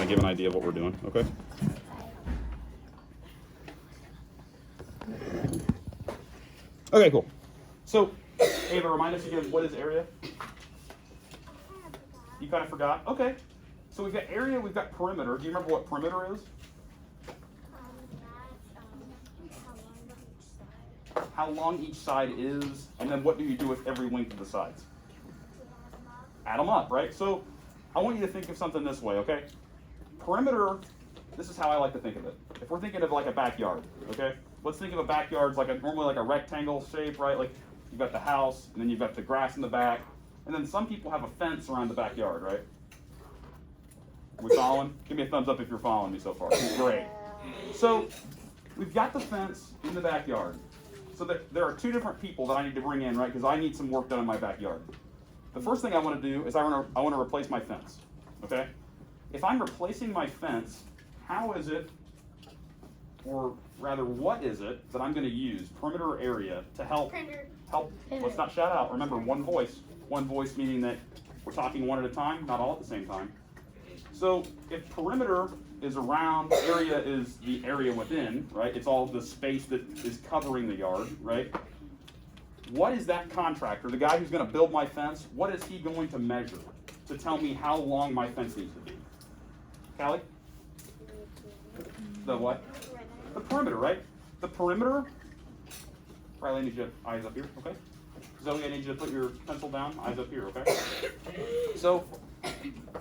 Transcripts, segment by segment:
to give an idea of what we're doing, okay? Okay, cool. So, Ava, remind us again, what is area? You kind of forgot? Okay. So we've got area, we've got perimeter. Do you remember what perimeter is? How long each side is, and then what do you do with every length of the sides? Add them up, right? So I want you to think of something this way, okay? Perimeter, this is how I like to think of it. If we're thinking of like a backyard, okay? Let's think of a backyard as like normally like a rectangle shape, right? Like you've got the house, and then you've got the grass in the back, and then some people have a fence around the backyard, right? Are we following? Give me a thumbs up if you're following me so far. Great. So we've got the fence in the backyard. So there are two different people that I need to bring in, right? Because I need some work done in my backyard. The first thing I want to do is I want to replace my fence, okay? If I'm replacing my fence, how is it, or rather what is it that I'm going to use, perimeter or area, to help, let's not shout out. Remember, one voice meaning that we're talking one at a time, not all at the same time. So if perimeter is around, area is the area within, right? It's all the space that is covering the yard, right? What is that contractor, the guy who's going to build my fence, what is he going to measure to tell me how long my fence needs to be? Callie? The what? The perimeter, right? The perimeter, Riley, I need you eyes up here, okay? Zoe, I need you to put your pencil down, eyes up here, okay? So,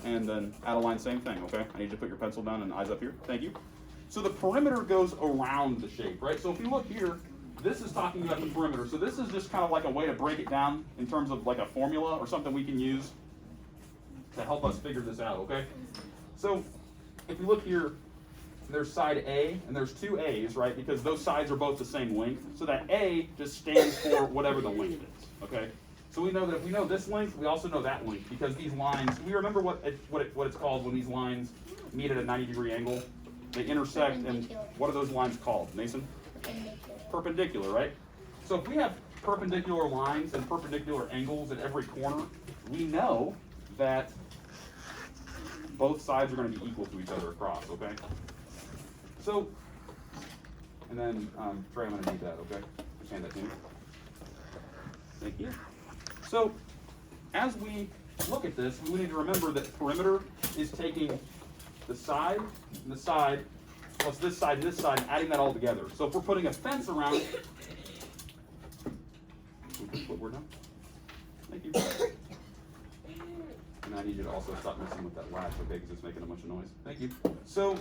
and then Adeline, same thing, okay? I need you to put your pencil down and eyes up here, thank you. So the perimeter goes around the shape, right? So if you look here, this is talking about the perimeter. So this is just kind of like a way to break it down in terms of like a formula or something we can use to help us figure this out, okay? So if you look here, there's side A, and there's two A's, right? Because those sides are both the same length. So that A just stands for whatever the length is, okay? So we know that if we know this length, we also know that length, because these lines, we remember what it's called when these lines meet at a 90-degree angle? They intersect, and what are those lines called, Mason? Perpendicular, right? So if we have perpendicular lines and perpendicular angles at every corner, we know that both sides are going to be equal to each other across, okay? So, and then, Trey, I'm going to need that, okay? Just hand that to me. Thank you. So, as we look at this, we need to remember that perimeter is taking the side and the side, plus this side and this side, and adding that all together. So if we're putting a fence around it, what we're done. Thank you. And I need you to also stop messing with that latch, okay, because it's making a bunch of noise. Thank you. So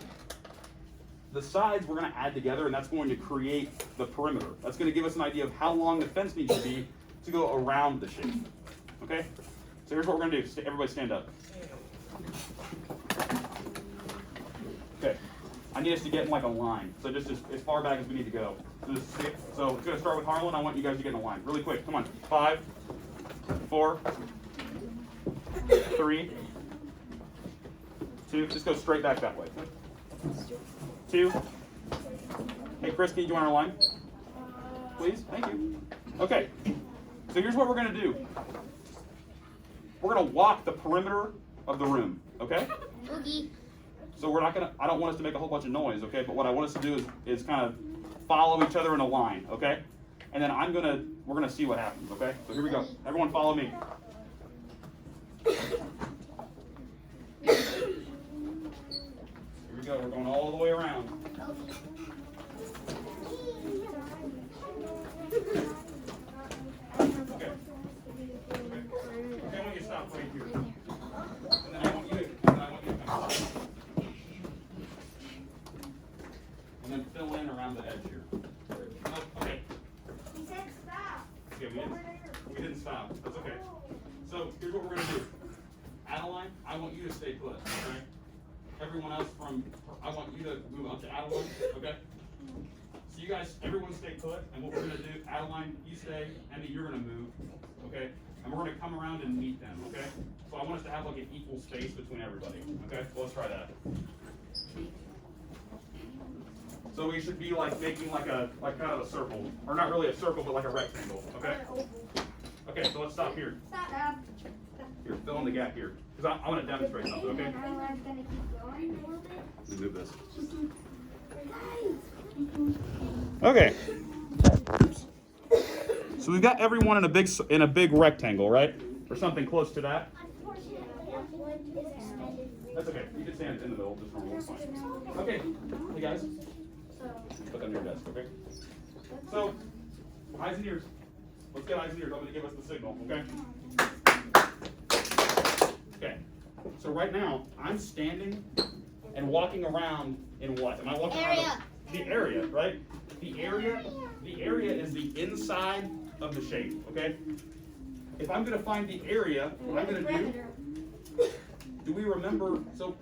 the sides we're going to add together, and that's going to create the perimeter. That's going to give us an idea of how long the fence needs to be to go around the shape. Okay? So here's what we're going to do. Everybody stand up. Okay. I need us to get in like a line. So just as far back as we need to go. So it's going to start with Harlan. I want you guys to get in a line. Really quick. Come on. 5, 4, 3, 2. Just go straight back that way. 2. Hey, Chris, can you join our line? Please? Thank you. Okay. So here's what we're going to do. We're going to walk the perimeter of the room. Okay? Boogie. So we're not going to, I don't want us to make a whole bunch of noise, okay? But what I want us to do is kind of follow each other in a line, okay? And then we're going to see what happens, okay? So here we go. Everyone follow me. Here we go. We're going all the way around. Okay. I want you to stop right here. And then I want you to come up. And then fill in around the edge here. Okay. He said stop. Okay, we didn't stop. That's okay. So here's what we're going to do. Adeline, I want you to stay put, okay? Everyone else I want you to move up to Adeline, okay? So you guys, everyone stay put, and what we're going to do, Adeline, you stay, Emmy, you're going to move, okay? And we're going to come around and meet them, okay? So I want us to have like an equal space between everybody, okay? So let's try that. So we should be like making like kind of a circle, or not really a circle, but like a rectangle, okay? Okay, so let's stop here. Stop. Here, fill in the gap here, because I want to demonstrate something, okay? Everyone's gonna keep going. move this. Okay. So we've got everyone in a big rectangle, right? Or something close to that. That's okay. You can stand in the middle, just normal. It's fine. Okay. Hey guys. Put them on your desk, okay? So, eyes and ears. Let's get eyes and ears. I'm going to give us the signal, okay? Okay. So right now, I'm standing and walking around in what? Am I walking around the area, right? The area is the inside of the shape, okay? If I'm going to find the area, what I'm going to do we remember, so,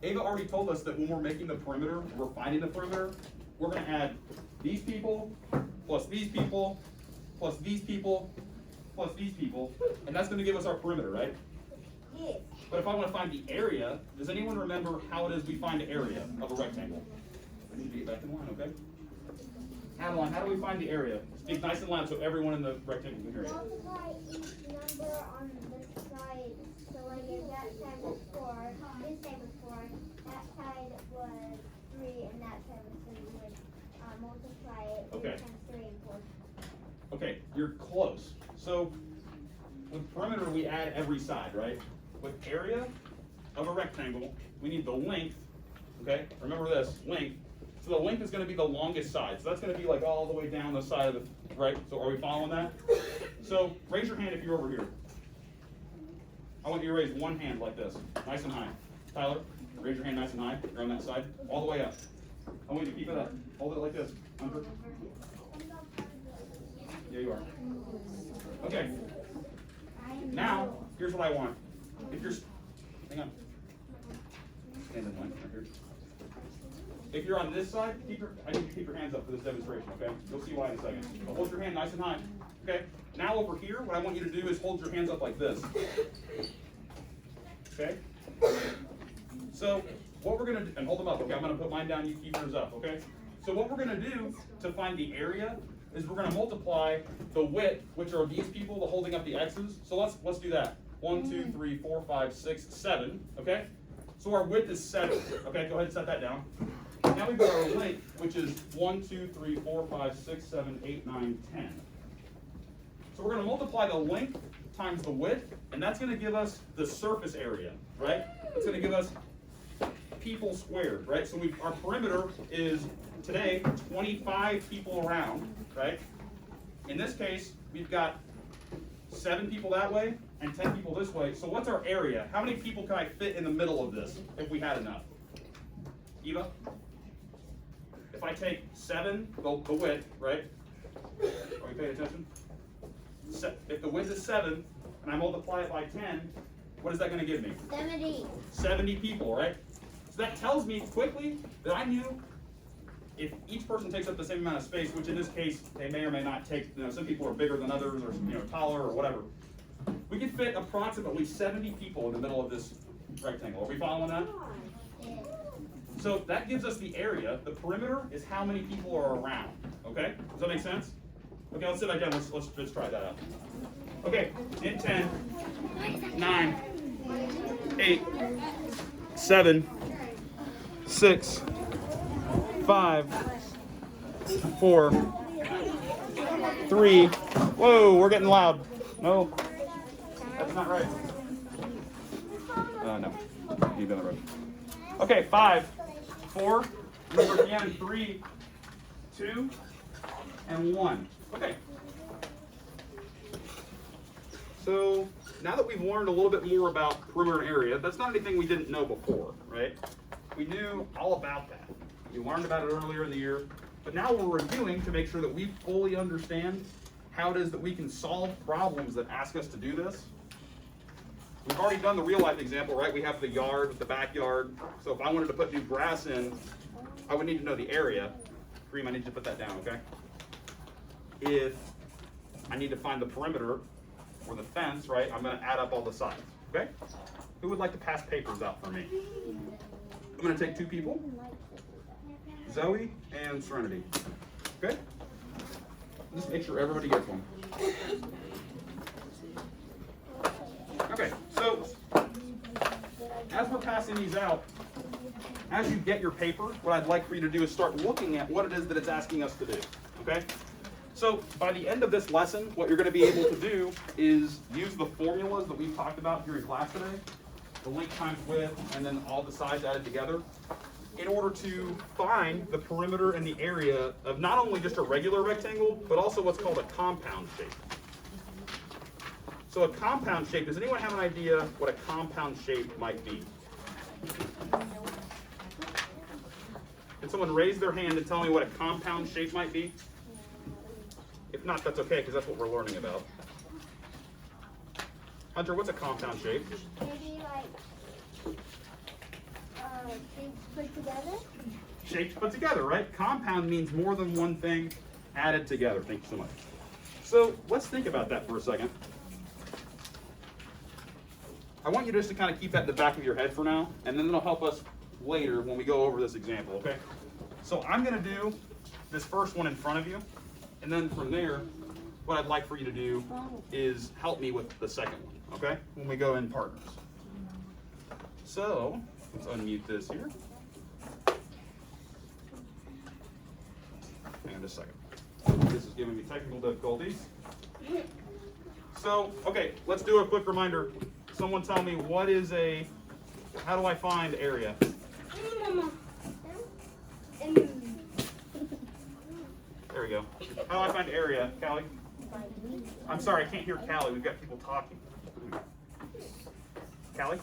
Ava already told us that when we're making the perimeter, we're finding the perimeter, we're going to add these people, plus these people, plus these people, plus these people, and that's going to give us our perimeter, right? Yes. But if I want to find the area, does anyone remember how it is we find the area of a rectangle? I need to get back in line, okay? Adeline, how do we find the area? Speak nice and loud so everyone in the rectangle can hear you. Multiply each number on the side. So like if that side was 4, this side was 4, that side was 3, and that side was 3. We would multiply it 3 Okay. times 3 and 4. Okay, you're close. So with perimeter, we add every side, right? With area of a rectangle, we need the length, okay? Remember this, length. So the length is going to be the longest side. So that's going to be like all the way down the side of the, right? So are we following that? So raise your hand if you're over here. I want you to raise one hand like this, nice and high. Tyler, raise your hand nice and high. You're on that side, all the way up. I want you to keep it up. Hold it like this. Under. Yeah, you are. Okay. Now, here's what I want. If you're, hang on. Stand in line right here. If you're on this side, I need you to keep your hands up for this demonstration, okay? You'll see why in a second. But hold your hand nice and high, okay? Now over here, what I want you to do is hold your hands up like this. Okay? So, what we're gonna do, and hold them up, okay? I'm gonna put mine down, you keep yours up, okay? So what we're gonna do to find the area is we're gonna multiply the width, which are these people holding up the X's. So let's do that. 1, 2, 3, 4, 5, 6, 7, okay? So our width is 7, okay? Go ahead and set that down. Now we've got our length, which is 1, 2, 3, 4, 5, 6, 7, 8, 9, 10. So we're going to multiply the length times the width, and that's going to give us the surface area, right? It's going to give us people squared, right? So our perimeter is, today, 25 people around, right? In this case, we've got 7 people that way and 10 people this way. So what's our area? How many people can I fit in the middle of this if we had enough? Eva? If I take 7, the width, right? Are you paying attention? If the width is 7, and I multiply it by 10, what is that going to give me? 70. 70 people, right? So that tells me quickly that I knew if each person takes up the same amount of space, which in this case, they may or may not take, some people are bigger than others or, taller or whatever. We can fit approximately 70 people in the middle of this rectangle. Are we following that? So that gives us the area. The perimeter is how many people are around. Okay? Does that make sense? Okay, let's sit back down. Let's just try that out. Okay, in 10, 9, 8, 7, 6, 5, 4, 3. Whoa, we're getting loud. No, that's not right. No, you've been the road. Okay, 5, 4. Remember again, 3, 2, and 1. Okay. So now that we've learned a little bit more about perimeter and area, that's not anything we didn't know before, right? We knew all about that. We learned about it earlier in the year, but now we're reviewing to make sure that we fully understand how it is that we can solve problems that ask us to do this. We've already done the real life example, right? We have the yard, the backyard. So if I wanted to put new grass in, I would need to know the area. Reem, I need you to put that down, okay? If I need to find the perimeter or the fence, right, I'm going to add up all the sides, okay? Who would like to pass papers out for me? I'm going to take 2 people, Zoe and Serenity, okay? Just make sure everybody gets one. Okay, so passing these out, as you get your paper, what I'd like for you to do is start looking at what it is that it's asking us to do, okay? So by the end of this lesson, what you're going to be able to do is use the formulas that we've talked about here in class today, the length times width, and then all the sides added together, in order to find the perimeter and the area of not only just a regular rectangle, but also what's called a compound shape. So a compound shape, does anyone have an idea what a compound shape might be? Can someone raise their hand and tell me what a compound shape might be? If not, that's okay, because that's what we're learning about. Hunter, what's a compound shape? Maybe like things put together. Shapes put together, right? Compound means more than one thing added together. Thank you so much. So let's think about that for a second. I want you just to kind of keep that in the back of your head for now, and then it'll help us later when we go over this example, okay? So I'm going to do this first one in front of you, and then from there, what I'd like for you to do is help me with the second one, okay? When we go in partners. So let's unmute this here. Hang on just a second. This is giving me technical difficulties. So, okay, let's do a quick reminder. Someone tell me how do I find area? There we go. How do I find area, Callie? I'm sorry, I can't hear Callie. We've got people talking. Callie?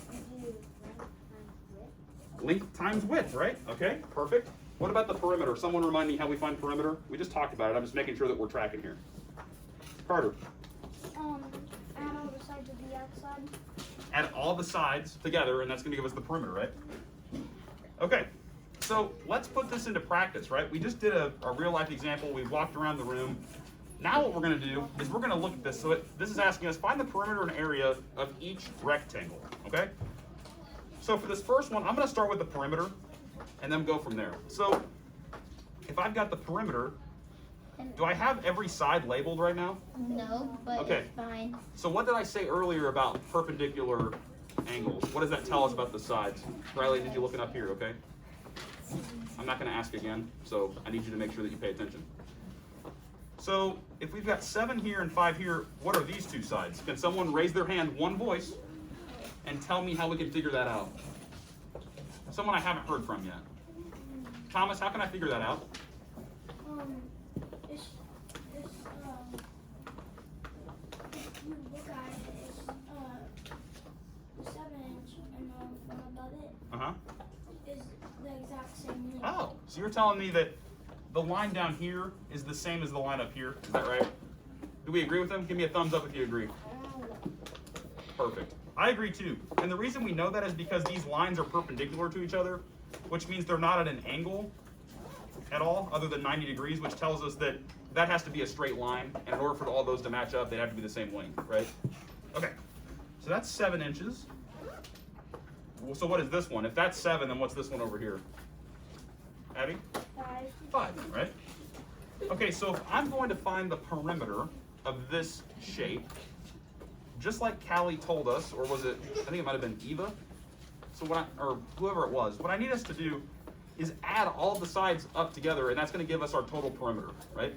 Length times width, right? Okay, perfect. What about the perimeter? Someone remind me how we find perimeter? We just talked about it. I'm just making sure that we're tracking here. Carter? Add all the sides of the outside. Add all the sides together, and that's going to give us the perimeter, right? Okay, so let's put this into practice, right? We just did a real-life example. We walked around the room. Now what we're going to do is we're going to look at this. So this is asking us, find the perimeter and area of each rectangle, okay? So for this first one, I'm going to start with the perimeter, and then go from there. So if I've got the perimeter, do I have every side labeled right now? No, but Okay. it's fine. So what did I say earlier about perpendicular angles? What does that tell us about the sides? Riley, did you look it up here, okay? I'm not going to ask again, so I need you to make sure that you pay attention. So if we've got 7 here and 5 here, what are these two sides? Can someone raise their hand, one voice, and tell me how we can figure that out? Someone I haven't heard from yet. Thomas, how can I figure that out? If you look at it, it's 7-inch, and the one above it Uh-huh. is the exact same length. Oh, so you're telling me that the line down here is the same as the line up here. Is that right? Do we agree with them? Give me a thumbs up if you agree. Perfect. I agree too. And the reason we know that is because these lines are perpendicular to each other, which means they're not at an angle at all other than 90 degrees, which tells us that that has to be a straight line. And in order for all those to match up, they'd have to be the same length, right? Okay. So that's 7 inches. Well, so what is this one? If that's 7, then what's this one over here? Abby? 5, right? Okay, so if I'm going to find the perimeter of this shape, just like Callie told us, or was it, I think it might have been Eva, so or whoever it was, what I need us to do is add all the sides up together, and that's going to give us our total perimeter, right?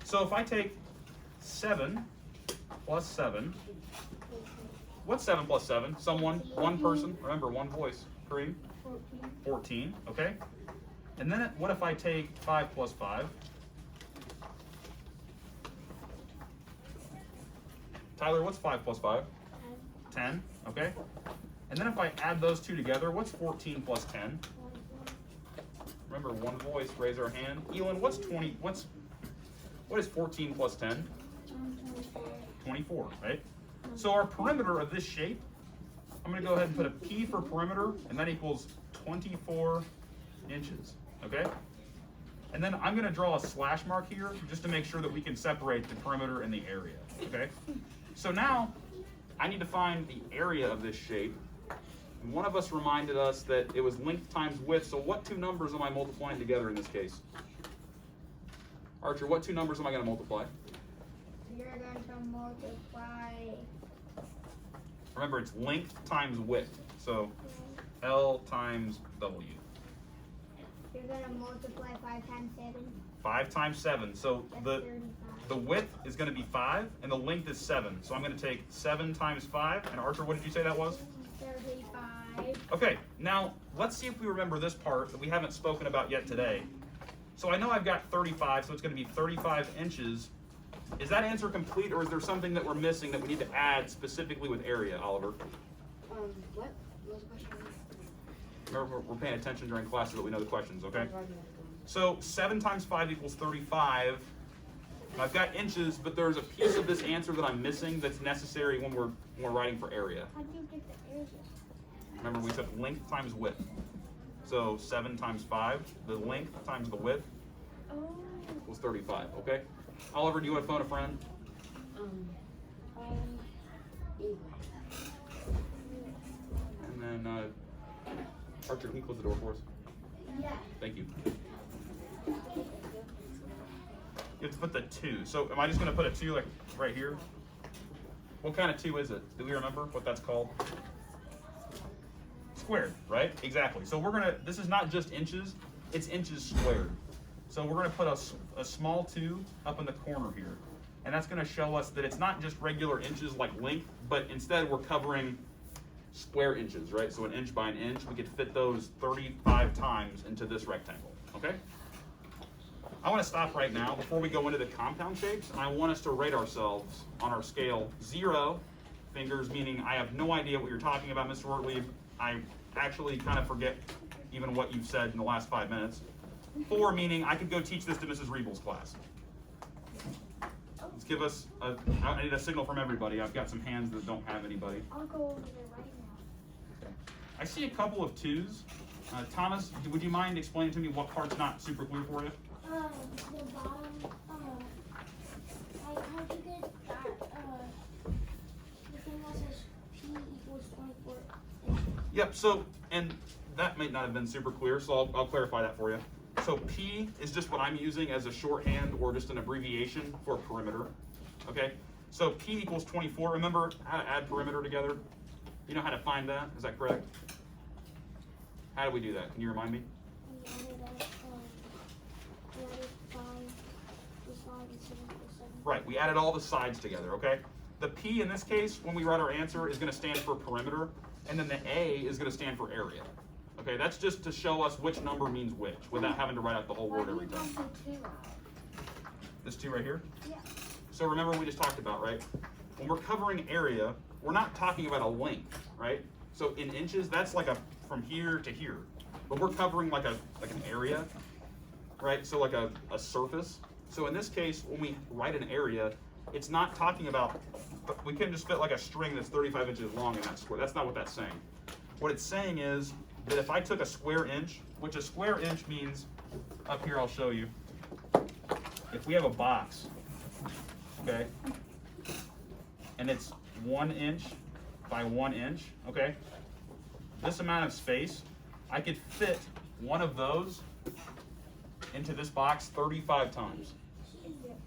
So if I take 7 plus 7, what's 7 plus 7? Someone, one person, remember, one voice. Kareem? 14, okay. And then what if I take 5 plus 5? Tyler, what's 5 plus 5? 10, okay. And then if I add those two together, what's 14 plus 10? Remember, one voice, raise our hand. Elin, what is 14 plus 10? 24, right? So our perimeter of this shape, I'm going to go ahead and put a P for perimeter, and that equals 24 inches, okay? And then I'm going to draw a slash mark here just to make sure that we can separate the perimeter and the area, okay? So now I need to find the area of this shape. And one of us reminded us that it was length times width, so what two numbers am I multiplying together in this case? Archer, what two numbers am I going to multiply? You're going to multiply. Remember, it's length times width. So L times W. You're gonna multiply 5 times 7. 5 times 7. So That's the 35. width is going to be 5, and the length is 7. So I'm going to take 7 times 5. And Archer, what did you say that was? 35. Okay, now let's see if we remember this part that we haven't spoken about yet today. So I know I've got 35, so it's going to be 35 inches. Is that answer complete, or is there something that we're missing that we need to add specifically with area, Oliver? What was the question? Remember, we're paying attention during class so that we know the questions, okay? So 7 times 5 equals 35. And I've got inches, but there's a piece of this answer that I'm missing that's necessary when we're writing for area. How do you get the area? Remember, we took length times width. So 7 times 5, the length times the width Oh. was 35, okay? Oliver, do you want to phone a friend? Anyway. And then, Archer, can you close the door for us? Yeah. Thank you. You have to put the 2. So am I just going to put a 2 like right here? What kind of 2 is it? Do we remember what that's called? Squared, right? Exactly. So we're going to, this is not just inches, it's inches squared. So we're going to put a small 2 up in the corner here. And that's going to show us that it's not just regular inches like length, but instead we're covering square inches, right? So an inch by an inch, we could fit those 35 times into this rectangle, okay? I want to stop right now before we go into the compound shapes, and I want us to rate ourselves on our scale. 0, fingers, meaning I have no idea what you're talking about, Mr. Ortlieb. I actually kind of forget even what you've said in the last 5 minutes. 4, meaning I could go teach this to Mrs. Riebel's class. Let's give us I need a signal from everybody. I've got some hands that don't have anybody. I'll go over there right now. Okay. I see a couple of 2s. Thomas, would you mind explaining to me what part's not super clear for you? The bottom, like, how'd you get that, the thing that says P equals 24 inches? Yep, so, and that may not have been super clear, so I'll clarify that for you. So P is just what I'm using as a shorthand or just an abbreviation for perimeter, okay? So P equals 24. Remember how to add perimeter together? You know how to find that? Is that correct? How do we do that? Can you remind me? We added that, we added 5, this line is 7 plus 7. Right, we added all the sides together, okay? The P in this case, when we write our answer, is going to stand for perimeter, and then the A is going to stand for area. Okay, that's just to show us which number means which, without having to write out the whole word every time. This 2 right here? Yeah. So remember we just talked about, right? When we're covering area, we're not talking about a length, right? So in inches, that's like from here to here. But we're covering like an area, right? So like a surface. So in this case, when we write an area, it's not talking about, we couldn't just fit like a string that's 35 inches long in that square. That's not what that's saying. What it's saying is that if I took a square inch, which a square inch means, up here I'll show you, if we have a box, okay, and it's 1 inch by 1 inch, okay, this amount of space, I could fit one of those into this box 35 times.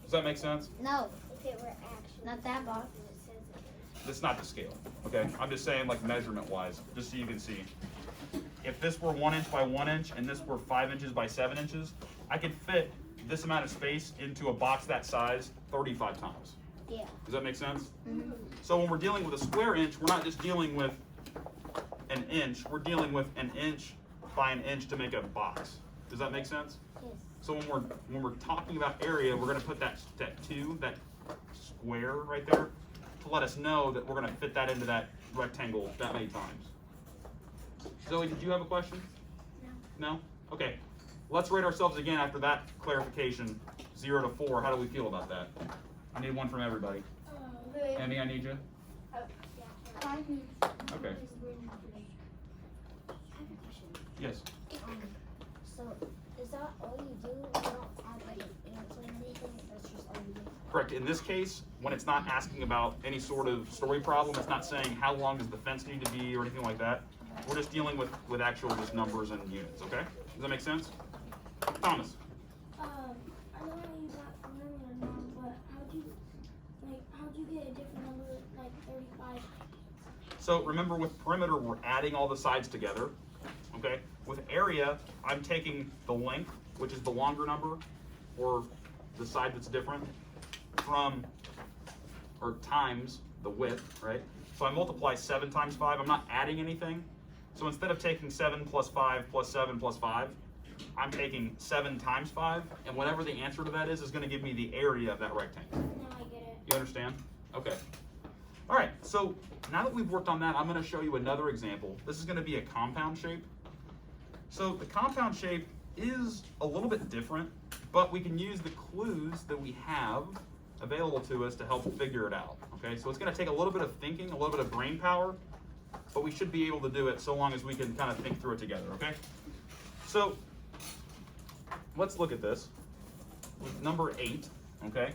Does that make sense? No. Okay, we're actually. Not that box. It says it. That's not the scale, okay? I'm just saying like measurement wise, just so you can see. If this were 1 inch by 1 inch and this were 5 inches by 7 inches, I could fit this amount of space into a box that size 35 times. Yeah. Does that make sense? Mm-hmm. So when we're dealing with a square inch, we're not just dealing with an inch, we're dealing with an inch by an inch to make a box. Does that make sense? Yes. So when we're talking about area, we're gonna put that 2, that square right there, to let us know that we're gonna fit that into that rectangle that many times. Zoe, did you have a question? No. No? Okay. Let's rate ourselves again after that clarification, 0 to 4. How do we feel about that? I need one from everybody. Good. Andy, I need you. Okay. Yes. So, is that all you do? You don't add like an answer or anything? That's just all you do? Correct. In this case, when it's not asking about any sort of story problem, it's not saying how long does the fence need to be or anything like that. We're just dealing with actual just numbers and units, okay? Does that make sense? Thomas. I don't know you got perimeter now, but how'd you get a different number, like 35? So remember with perimeter, we're adding all the sides together. Okay? With area, I'm taking the length, which is the longer number, or the side that's different, from, or times the width, right? So I multiply 7 times 5. I'm not adding anything. So instead of taking 7 plus 5 plus 7 plus 5, I'm taking 7 times 5, and whatever the answer to that is going to give me the area of that rectangle. Now I get it. You understand? Okay. All right, so now that we've worked on that, I'm going to show you another example. This is going to be a compound shape. So the compound shape is a little bit different, but we can use the clues that we have available to us to help figure it out. Okay, so it's going to take a little bit of thinking, a little bit of brain power, but we should be able to do it so long as we can kind of think through it together, okay? So let's look at this with number 8, okay?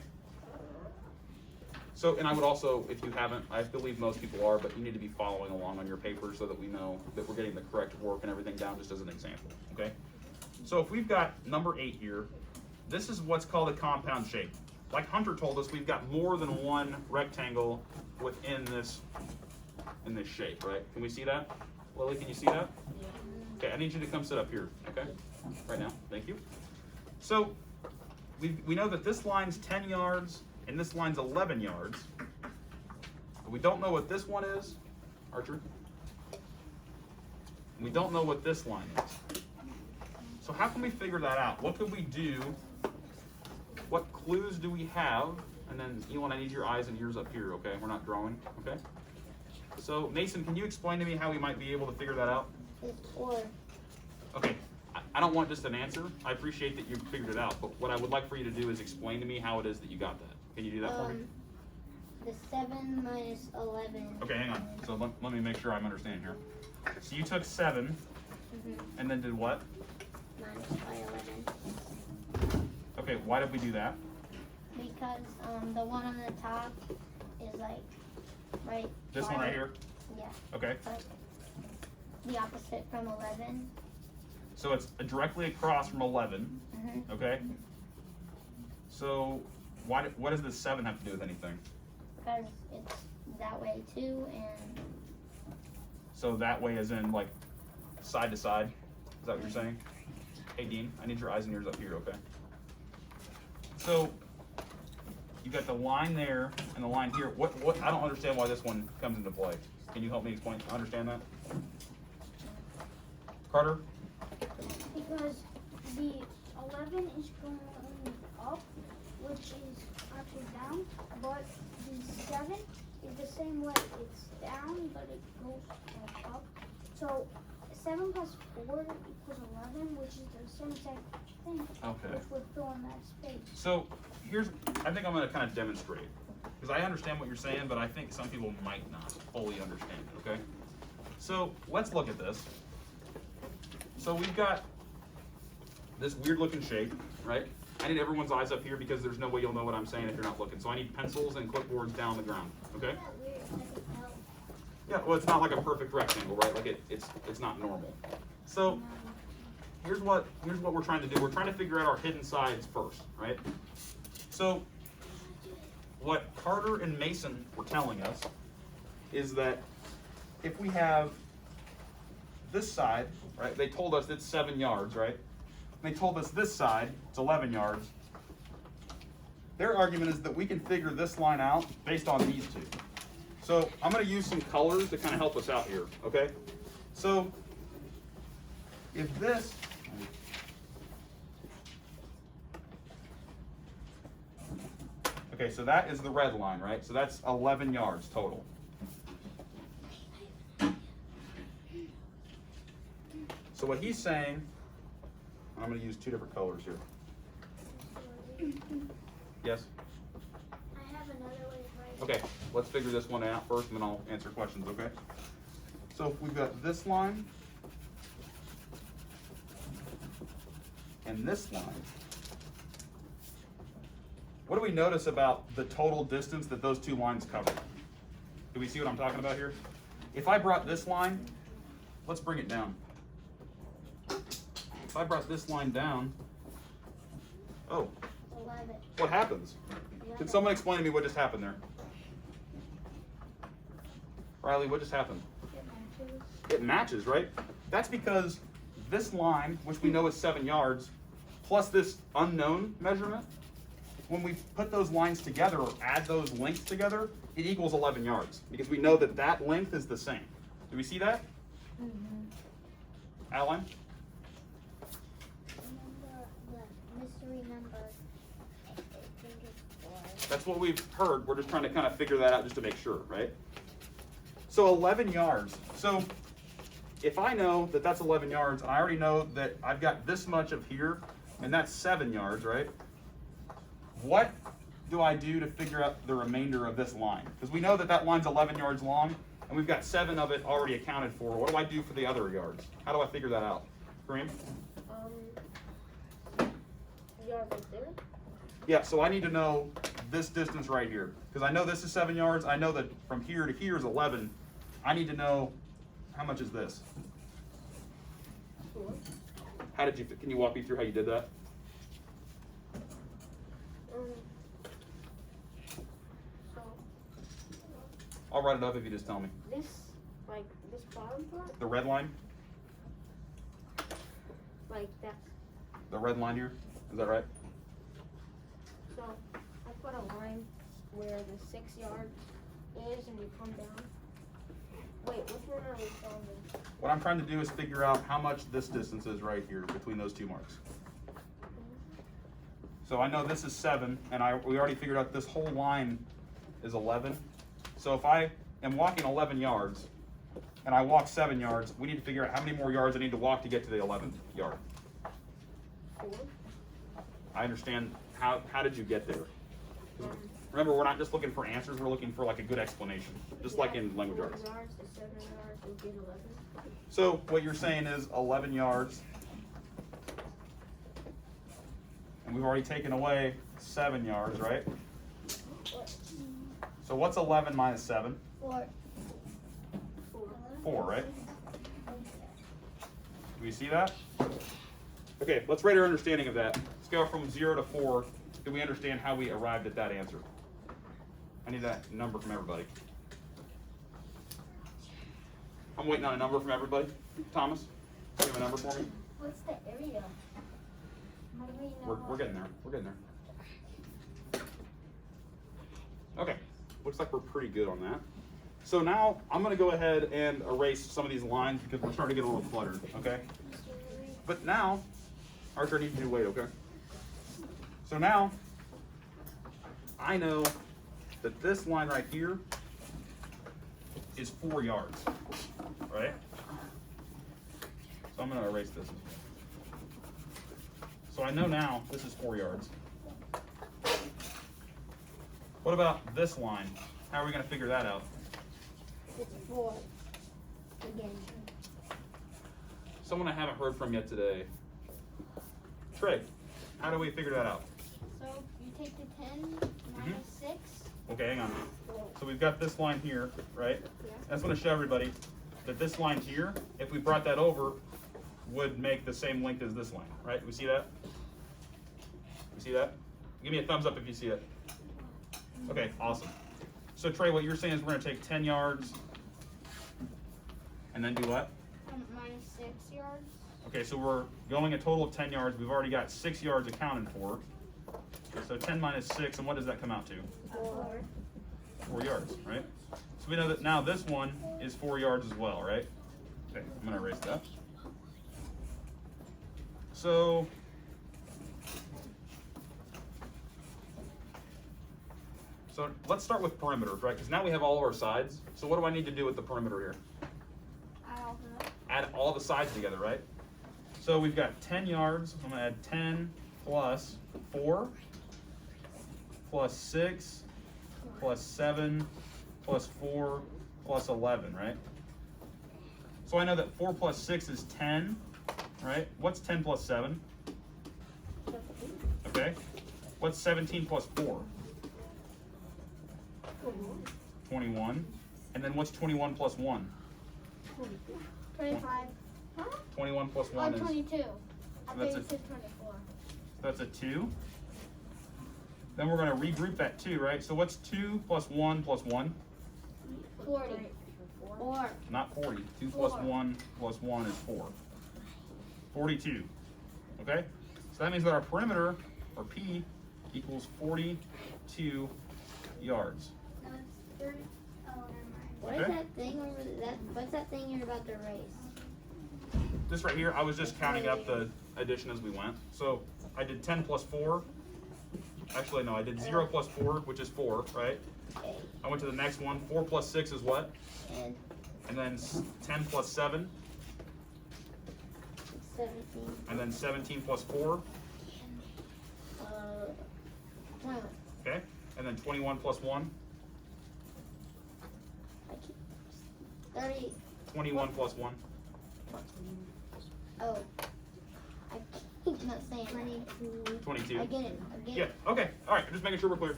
So, and I would also, if you haven't, I believe most people are, but you need to be following along on your paper so that we know that we're getting the correct work and everything down, just as an example, okay? So if we've got number 8 here, this is what's called a compound shape. Like Hunter told us, we've got more than one rectangle within this, in this shape, right? Can we see that? Lily, can you see that? Okay, I need you to come sit up here, okay? Right now, thank you. So, we know that this line's 10 yards, and this line's 11 yards. But we don't know what this one is, Archer. We don't know what this line is. So how can we figure that out? What could we do? What clues do we have? And then, Elon, I need your eyes and ears up here, okay? We're not drawing, okay? So, Mason, can you explain to me how we might be able to figure that out? It's 4. Okay, I don't want just an answer. I appreciate that you figured it out, but what I would like for you to do is explain to me how it is that you got that. Can you do that for me? The 7 minus 11. Okay, hang on. So let me make sure I'm understanding here. So you took 7, and then did what? Minus by 11. Okay, why did we do that? Because the one on the top is like right. This one right here? Yeah. Okay, But the opposite from 11. so it's directly across from 11, okay? So what does this 7 have to do with anything? Because it's that way too, and So that way as in like side to side? Is that what you're saying? Hey Dean, I need your eyes and ears up here, okay? So you got the line there and the line here. What I don't understand why this one comes into play. Can you help me explain, understand that? Carter? Because the 11 is going up, which is actually down, but the 7 is the same way. It's down, but it goes up. So 7 plus 4 equals 11, which is the same exact thing. Okay. Which would fill in that space. So I think I'm going to kind of demonstrate. Because I understand what you're saying, but I think some people might not fully understand it, okay? So let's look at this. So we've got this weird looking shape, right? I need everyone's eyes up here because there's no way you'll know what I'm saying if you're not looking. So I need pencils and clipboards down on the ground, okay? that weird. Like a L. Yeah, well, it's not like a perfect rectangle, right? Like it's not normal. So here's what we're trying to do. We're trying to figure out our hidden sides first, right? So what Carter and Mason were telling us is that if we have this side, right? They told us it's 7 yards, right? They told us this side, it's 11 yards. Their argument is that we can figure this line out based on these two. So I'm going to use some colors to kind of help us out here, okay? So if this, okay, so that is the red line, right? So that's 11 yards total. So what he's saying, I'm going to use 2 different colors here. Yes? I have another way of writing. Okay, let's figure this one out first, and then I'll answer questions, okay? So if we've got this line and this line, what do we notice about the total distance that those 2 lines cover? Do we see what I'm talking about here? If I brought this line, let's bring it down. If I brought this line down, oh, 11. what happens? Can someone explain to me what just happened there? Riley, what just happened? It matches. It matches, right? That's because this line, which we know is 7 yards, plus this unknown measurement, when we put those lines together or add those lengths together, it equals 11 yards because we know that that length is the same. Do we see that? Adeline? Remember the mystery number? I think it's 4. That's what we've heard. We're just trying to kind of figure that out just to make sure, right? So 11 yards. So if I know that that's 11 yards, and I already know that I've got this much of here, and that's 7 yards, right? What do I do to figure out the remainder of this line? Because we know that that line's 11 yards long, and we've got 7 of it already accounted for. What do I do for the other yards? How do I figure that out? Kareem? Yards right there. Yeah, so I need to know this distance right here. Because I know this is 7 yards. I know that from here to here is 11. I need to know how much is this? 4. Can you walk me through how you did that? So I'll write it up if you just tell me. this, like this bottom part, The red line? like that. The red line here? Is that right? So I put a line where the 6 yards is, and we come down. Wait, which one are we solving? What I'm trying to do is figure out how much this distance is right here between those 2 marks. So I know this is 7, and we already figured out this whole line is 11. So if I am walking 11 yards, and I walk 7 yards, we need to figure out how many more yards I need to walk to get to the 11th yard. 4. I understand. How did you get there? Remember, we're not just looking for answers, we're looking for like a good explanation, just like in language arts. 4 yards to 7 yards would get 11. So what you're saying is 11 yards, and we've already taken away 7 yards, right? So what's 11 minus 7? 4. 4, right? Do we see that? Okay, let's rate our understanding of that. Scale from 0 to 4. Do we understand how we arrived at that answer? I need that number from everybody. I'm waiting on a number from everybody. Thomas, do you have a number for me? What's the area? How do we know? We're getting there. We're getting there. Okay, looks like we're pretty good on that. So now I'm going to go ahead and erase some of these lines because we're starting to get a little cluttered, okay? But now, Arthur, I need you to wait, okay? So now, I know that this line right here is 4 yards, right? So I'm going to erase this. So I know now this is 4 yards. What about this line? How are we going to figure that out? It's 4. Again. Someone I haven't heard from yet today. Trey, how do we figure that out? So you take the 10 minus 6. Okay, hang on. So we've got this line here, right? I just want to show everybody that this line here, if we brought that over, would make the same length as this line, right? We see that? You see that? Give me a thumbs up if you see it. Okay, awesome. So Trey, what you're saying is we're going to take 10 yards and then do what? Minus 6 yards. Okay, so we're going a total of 10 yards. We've already got 6 yards accounted for. So 10 minus 6, and what does that come out to? 4. 4 yards, right? So we know that now this one is 4 yards as well, right? Okay, I'm going to erase that. So let's start with perimeters, right? Because now we have all of our sides. So what do I need to do with the perimeter here? Add all the sides together, right? So we've got 10 yards. I'm going to add 10 plus 4 plus 6 plus 7 plus 4 plus 11, right? So I know that 4 plus 6 is 10, right? What's 10 plus 7? Okay. What's 17 plus 4? 21. And then what's 21 plus 1? 25. 21 plus Oh, 1 is, 22. I that's thought you a- said 24. that's a 2. Then we're going to regroup that 2, right? So what's 2 plus 1 plus 1? 40. 4. Not 40. 2 plus 4. 1 plus 1 is 4. 42. Okay? So that means that our perimeter, or P, equals 42 yards. No, it's 30. Oh, never mind. What Okay. is that thing over that? What's that thing you're about to erase? This right here, I was just counting up the addition as we went. So I did 10 plus 4. Actually, no, I did 0 plus 4, which is 4, right? Okay. I went to the next one. 4 plus 6 is what? And And then 10 plus 7. 17. And then 17 plus 4. 21. Okay? And then 21 plus 1. 30. 21 plus 1. Oh. I keep not saying 22. 22. I get it. I get Yeah, it. okay. All right, just making sure we're clear.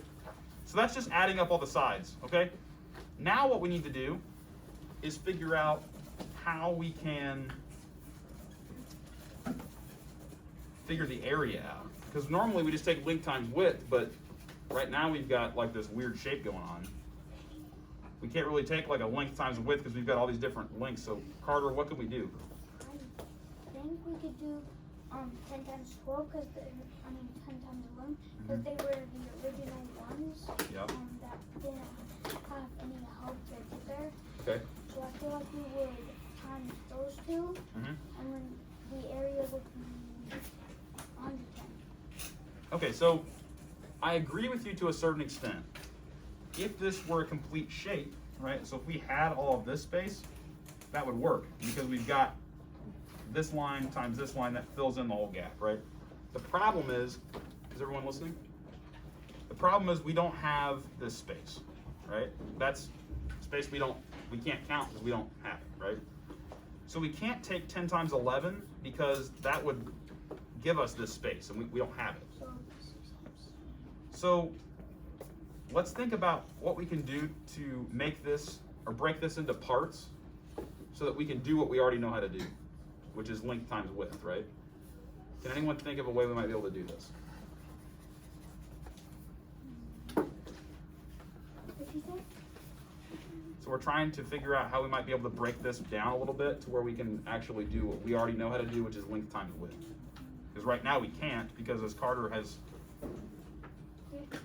So that's just adding up all the sides, okay? Now what we need to do is figure out how we can figure the area out. Because normally we just take length times width, but right now we've got like this weird shape going on. We can't really take like a length times width because we've got all these different lengths. So Carter, what can we do? I think we could do 10 times 12 because 10 times 11 because they were the original ones Yep. that didn't have any help to get there. Okay. So I feel like we would times those two, Mhm. and then the area would be 110. Okay, so I agree with you to a certain extent. If this were a complete shape, right? So if we had all of this space, that would work because we've got this line times this line that fills in the whole gap, right? The problem is everyone listening? The problem is we don't have this space, right? That's space we can't count because we don't have it, right? So we can't take 10 times 11 because that would give us this space and we don't have it. So let's think about what we can do to make this or break this into parts so that we can do what we already know how to do, which is length times width, right? Can anyone think of a way we might be able to do this? So we're trying to figure out how we might be able to break this down a little bit to where we can actually do what we already know how to do, which is length times width. Because right now we can't because as Carter has,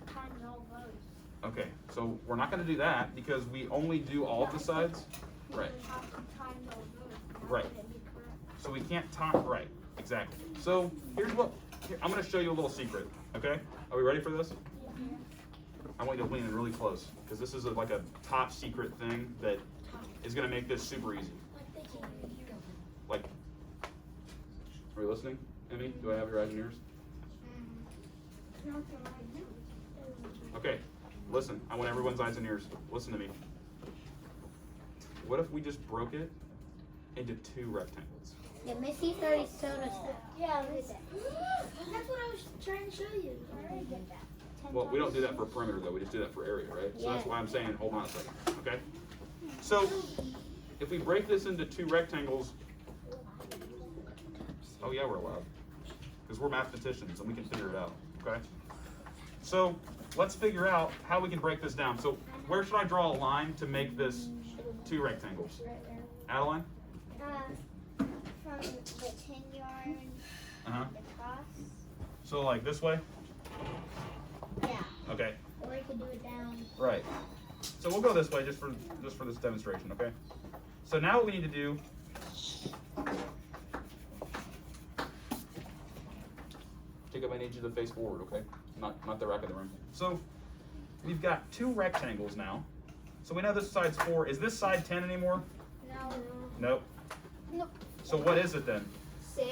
Times all those. okay, so we're not gonna do that because we only do all of the sides. Right. We have to times all those. That Right. wouldn't be correct. So we can't talk, right, exactly. So here's I'm gonna show you a little secret, okay? Are we ready for this? I want you to lean in really close because this is like a top secret thing that is gonna make this super easy. Like, are you listening, Emmy? Do I have your eyes and ears? Okay, listen, I want everyone's eyes and ears. Listen to me. What if we just broke it into 2 rectangles? Yeah, Missy's already showed us that. Yeah, that's what I was trying to show you. Well, we don't do that for perimeter though, we just do that for area, right? So that's why I'm saying, hold on a second, okay? So, if we break this into 2 rectangles, oh yeah, we're allowed. Because we're mathematicians and we can figure it out, okay? So, let's figure out how we can break this down. So, where should I draw a line to make this 2 rectangles? Adeline? From the 10-yard Uh-huh. across. So like this way? Yeah. Okay. Or we could do it down. Right. So we'll go this way just for this demonstration, okay? So now what we need to do Jacob, I need you to face forward, okay? Not the rack of the room. So we've got 2 rectangles now. So we know this side's 4. Is this side 10 anymore? No. Nope. Nope. So what is it then? 6.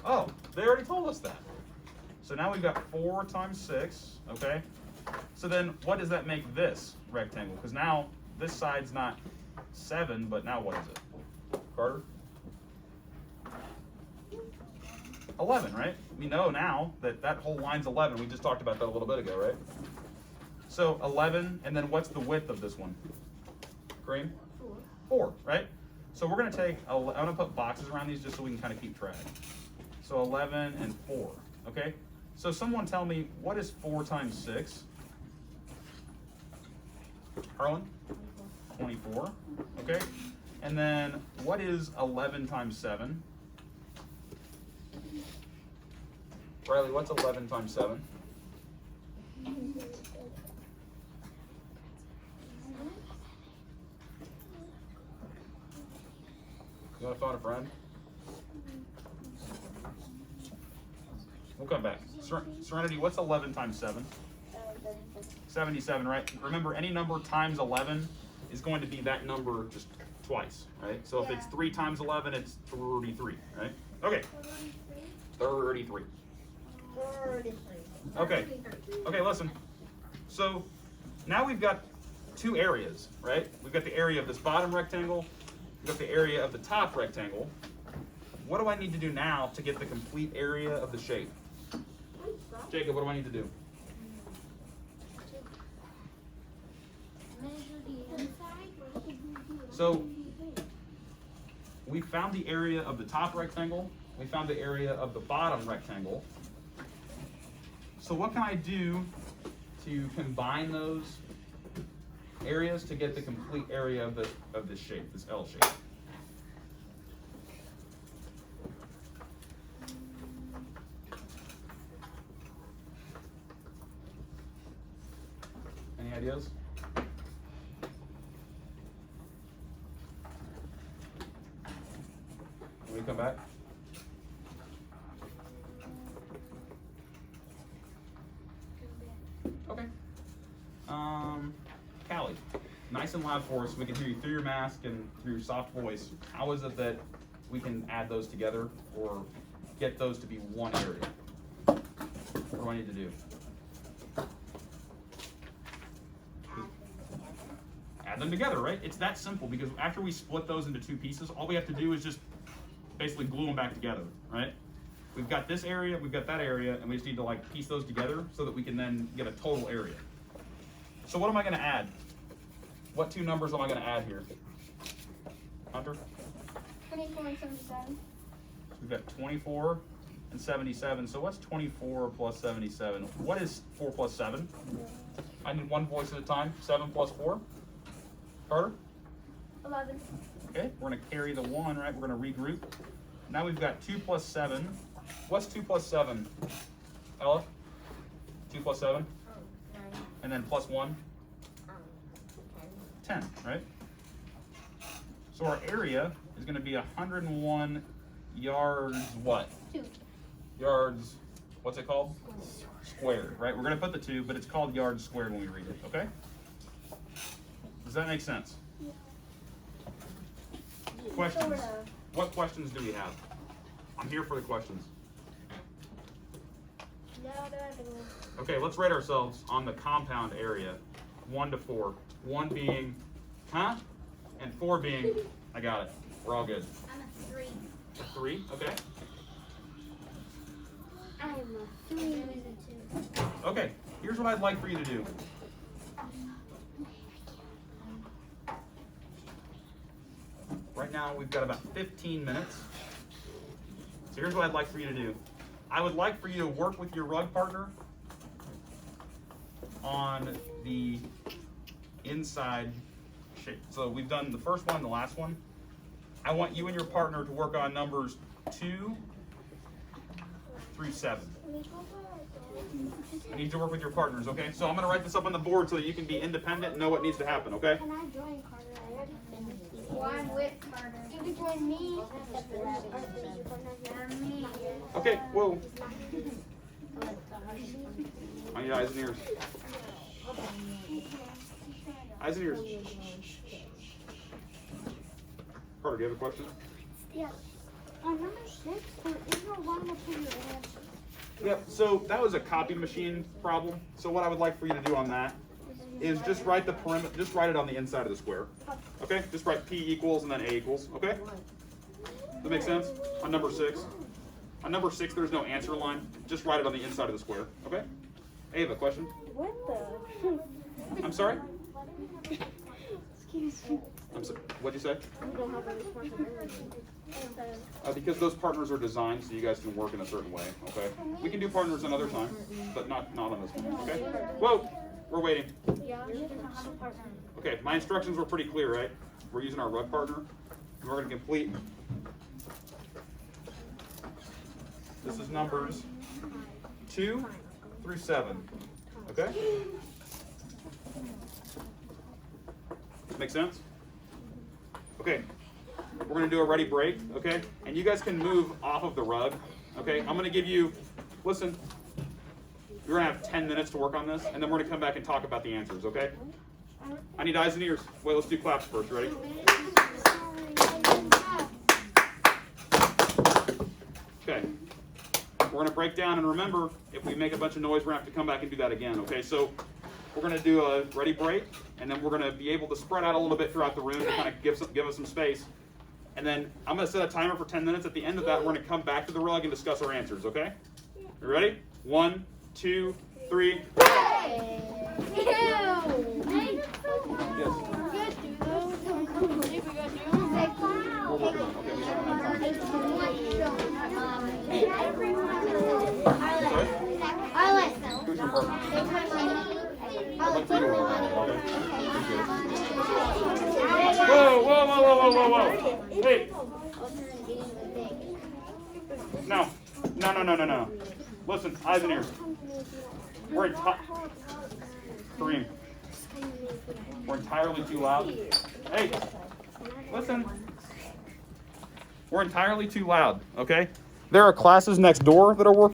Oh, they already told us that. So now we've got 4 times 6, okay? So then what does that make this rectangle? Because now this side's not 7, but now what is it? Carter? 11, right? We know now that that whole line's 11. We just talked about that a little bit ago, right? So 11, and then what's the width of this one? Green? 4, right? So we're going to take, I'm going to put boxes around these just so we can kind of keep track. So 11 and 4, okay? So someone tell me, what is 4 times 6? Harlan? 24. Okay? And then what is 11 times 7? Riley, what's 11 times 7? You want to phone a friend? We'll come back. Serenity, what's 11 times 7? 77, right? Remember, any number times 11 is going to be that number just twice, right? So if it's 3 times 11, it's 33, right? Okay. 33. 33. Okay. Okay, listen. So now we've got two areas, right? We've got the area of this bottom rectangle. We've got the area of the top rectangle. What do I need to do now to get the complete area of the shape? Jacob, what do I need to do? Measure the inside. So we found the area of the top rectangle. We found the area of the bottom rectangle. So what can I do to combine those areas to get the complete area of this shape, this L shape? Any ideas? Can we come back? Okay. Callie, nice and loud for us. We can hear you through your mask and through your soft voice. How is it that we can add those together or get those to be one area? What do I need to do? Add them together, right? It's that simple because after we split those into two pieces, all we have to do is just basically glue them back together, right? We've got this area, we've got that area, and we just need to like piece those together so that we can then get a total area. So what am I gonna add? What two numbers am I gonna add here? Hunter? 24 and 77. We've got 24 and 77. So what's 24 plus 77? What is 4 plus 7? I need one voice at a time. 7 plus 4? Carter? 11. Okay, we're gonna carry the 1, right? We're gonna regroup. Now we've got 2 plus 7. What's 2 plus 7? Ella? 2 plus 7? 9. And then plus 1? 10. 10, right? So our area is gonna be 101 yards what? 2. Yards, what's it called? Squared, right? We're gonna put the 2, but it's called yards squared when we read it, okay? Does that make sense? Questions? Sort of. What questions do we have? I'm here for the questions. Okay, let's rate ourselves on the compound area, 1 to 4. 1 being, huh? And 4 being, I got it. We're all good. I'm a 3. 3, okay. I'm a 3 and a 2. Okay, here's what I'd like for you to do. Right now, we've got about 15 minutes. So here's what I'd like for you to do. I would like for you to work with your rug partner on the inside shape. So we've done the first one, the last one. I want you and your partner to work on numbers 2 through 7. I need to work with your partners, okay? So I'm going to write this up on the board so that you can be independent and know what needs to happen, okay? Can I join Carter? I already finished. Well, I'm with Carter. You can join me. Me. Okay, whoa. I need eyes and ears. Eyes and ears. Carter, do you have a question? Yeah. On number 6, there is no line to put your answer. Yep, so that was a copy machine problem. So what I would like for you to do on that is just write the perimeter, just write it on the inside of the square. Okay, just write P equals and then A equals, okay? Does that make sense? On number 6. On number 6, there's no answer line. Just write it on the inside of the square, okay? Ava, question? What the? I'm sorry? Excuse me. I'm sorry, what'd you say? We don't have a responsibility. Because those partners are designed so you guys can work in a certain way, okay? We can do partners another time, but not on this one, okay? Whoa, we're waiting. Yeah, he doesn't have a partner. Okay, my instructions were pretty clear, right? We're using our rug partner, and we're going to complete. This is numbers 2 through 7. Okay? Make sense? Okay. We're going to do a ready break, okay? And you guys can move off of the rug, okay? I'm going to give you, listen, you're going to have 10 minutes to work on this, and then we're going to come back and talk about the answers, okay? I need eyes and ears. Wait, let's do claps first. Ready? Okay. We're going to break down, and remember, if we make a bunch of noise, we're going to have to come back and do that again, okay? So we're going to do a ready break, and then we're going to be able to spread out a little bit throughout the room to kind of give us some space. And then I'm going to set a timer for 10 minutes. At the end of that, we're going to come back to the rug and discuss our answers, okay? You ready? 1, 2, 3. Whoa. Hey. No. Listen, eyes and ears. We're entirely too loud. Hey, listen. We're entirely too loud, okay? There are classes next door that are working.